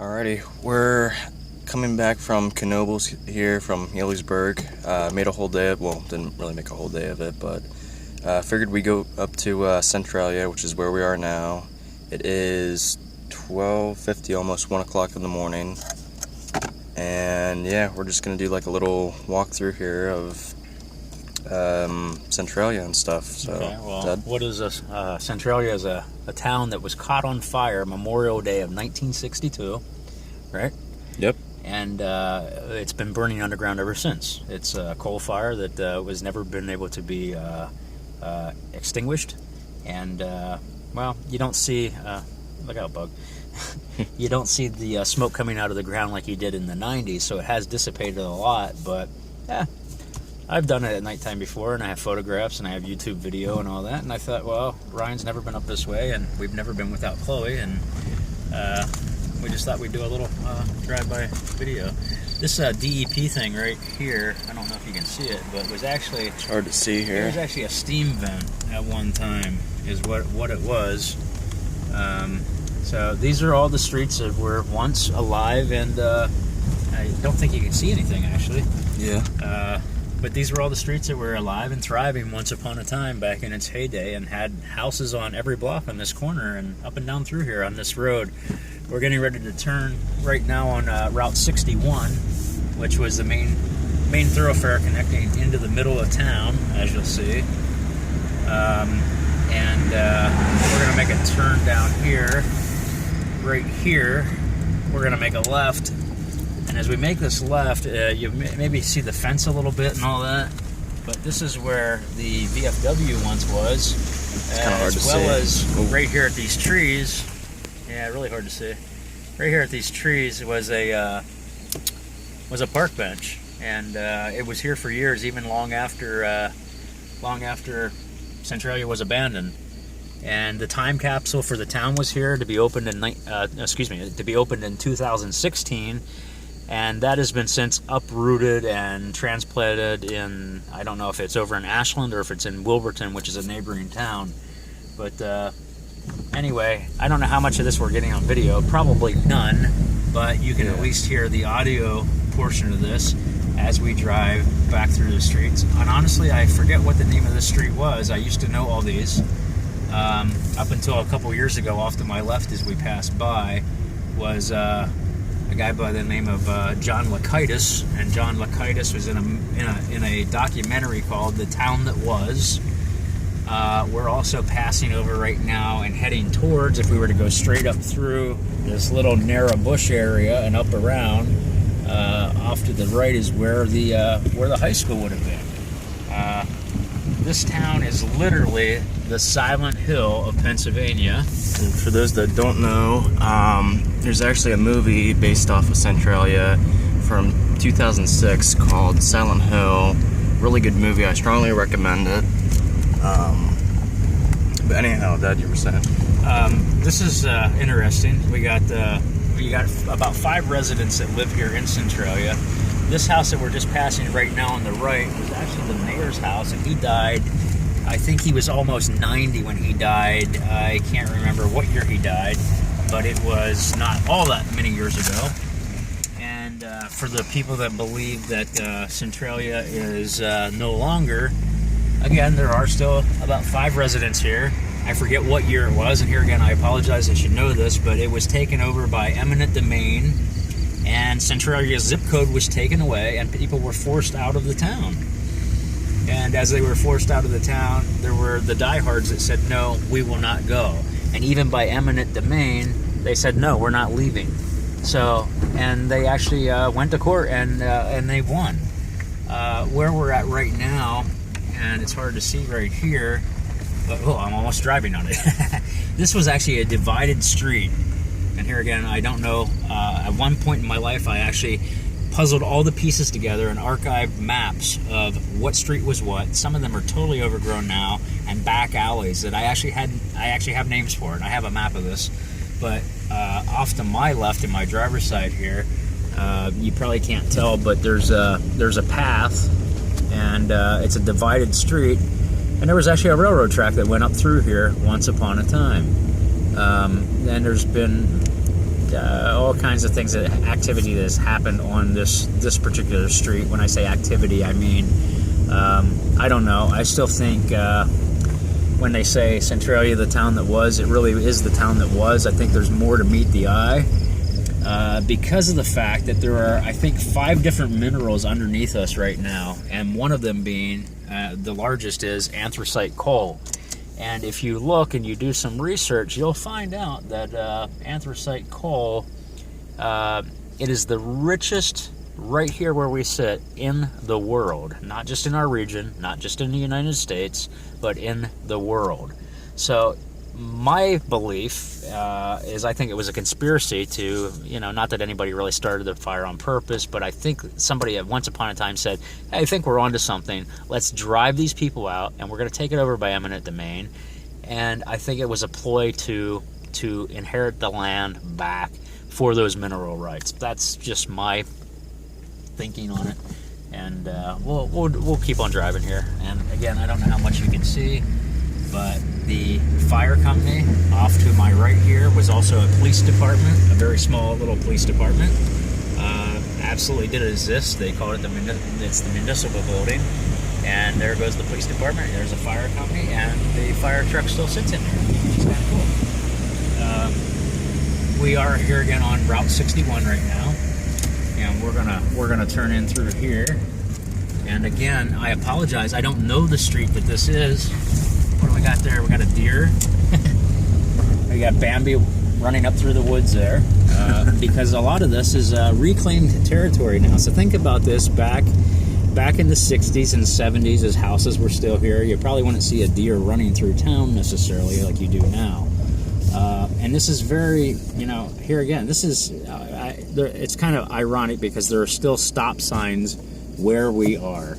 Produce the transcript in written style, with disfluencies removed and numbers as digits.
Alrighty, we're coming back from Knoebels here from Elysburg. Made a whole day of, well, didn't really make a whole day of it, but figured we go up to Centralia, which is where we are now. It is 12:50, almost 1 o'clock in the morning. And yeah, we're just gonna do like a little walkthrough here of Centralia and stuff. So, okay, well, what is this? Centralia is a town that was caught on fire Memorial Day of 1962, right? Yep. And it's been burning underground ever since. It's a coal fire that was never been able to be extinguished. And, well, you don't see, look out, bug. You don't see the smoke coming out of the ground like you did in the 90s, so it has dissipated a lot, but, yeah. I've done it at nighttime before, and I have photographs, and I have YouTube video and all that, and I thought, well, Ryan's never been up this way, and we've never been without Chloe, and we just thought we'd do a little drive-by video. This DEP thing right here, I don't know if you can see it, but it was actually... It's hard to see here. It was actually a steam vent at one time, is what it was. So these are all the streets that were once alive, and I don't think you can see anything, actually. Yeah. But these were all the streets that were alive and thriving once upon a time back in its heyday, and had houses on every block on this corner and up and down through here on this road. We're getting ready to turn right now on Route 61, which was the main thoroughfare connecting into the middle of town, as you'll see. We're going to make a turn down here. Right here, we're going to make a left. And as we make this left, you maybe see the fence a little bit and all that, but this is where the VFW once was. It's kind of hard to see. As well as right here at these trees. Yeah, really hard to see. Right here at these trees was a park bench, and it was here for years, even long after Centralia was abandoned. And the time capsule for the town was here to be opened in 2016. And that has been since uprooted and transplanted in, I don't know if it's over in Ashland or if it's in Wilburton, which is a neighboring town. But anyway, I don't know how much of this we're getting on video. Probably none, but you can at least hear the audio portion of this as we drive back through the streets. And honestly, I forget what the name of this street was. I used to know all these. Up until a couple years ago, off to my left as we passed by, was... a guy by the name of John Lakaitis, and John Lakaitis was in a documentary called The Town That Was. We're also passing over right now and heading towards, if we were to go straight up through this little narrow bush area and up around, off to the right is where the high school would have been. This town is literally the Silent Hill of Pennsylvania. And for those that don't know, there's actually a movie based off of Centralia from 2006 called Silent Hill. Really good movie. I strongly recommend it. But anyhow, Dad, you were saying? This is interesting. We got about 5 residents that live here in Centralia. This house that we're just passing right now on the right was actually the mayor's house, and he died. I think he was almost 90 when he died. I can't remember what year he died, but it was not all that many years ago. And for the people that believe that Centralia is no longer, again, there are still about 5 residents here. I forget what year it was, and here again, I apologize, I should know this, but it was taken over by eminent domain, and Centralia's zip code was taken away, and people were forced out of the town. And as they were forced out of the town, there were the diehards that said, no, we will not go. And even by eminent domain, they said, no, we're not leaving. So, and they actually went to court, and they won. Where we're at right now, and it's hard to see right here, but I'm almost driving on it. This was actually a divided street. And here again, I don't know, at one point in my life, I actually puzzled all the pieces together and archived maps of what street was what. Some of them are totally overgrown now, and back alleys that I actually have names for it. I have a map of this, but off to my left in my driver's side here, you probably can't tell, but there's a path, and it's a divided street, and there was actually a railroad track that went up through here once upon a time. And there's been all kinds of things, activity that has happened on this particular street. When I say activity, I mean, I don't know. I still think when they say Centralia, the town that was, it really is the town that was. I think there's more to meet the eye because of the fact that there are, I think, 5 different minerals underneath us right now, and one of them being, the largest, is anthracite coal. And if you look and you do some research, you'll find out that anthracite coal, it is the richest right here where we sit in the world. Not just in our region, not just in the United States, but in the world. So my belief is, I think it was a conspiracy to, not that anybody really started the fire on purpose, but I think somebody at once upon a time said, hey, I think we're onto something. Let's drive these people out, and we're going to take it over by eminent domain. And I think it was a ploy to inherit the land back for those mineral rights. That's just my thinking on it. And we'll keep on driving here. And again, I don't know how much you can see, but the fire company off to my right here was also a police department, a very small little police department. Absolutely did exist. They called it it's the municipal building, and there goes the police department. There's a fire company, and the fire truck still sits in there, which is kind of cool. We are here again on Route 61 right now, and we're gonna turn in through here. And again, I apologize. I don't know the street that this is. What do we got there? We got a deer. We got Bambi running up through the woods there, because a lot of this is reclaimed territory now. So think about this, back in the 60s and 70s, as houses were still here, you probably wouldn't see a deer running through town necessarily like you do now. And this is very, here again, this is, it's kind of ironic because there are still stop signs where we are.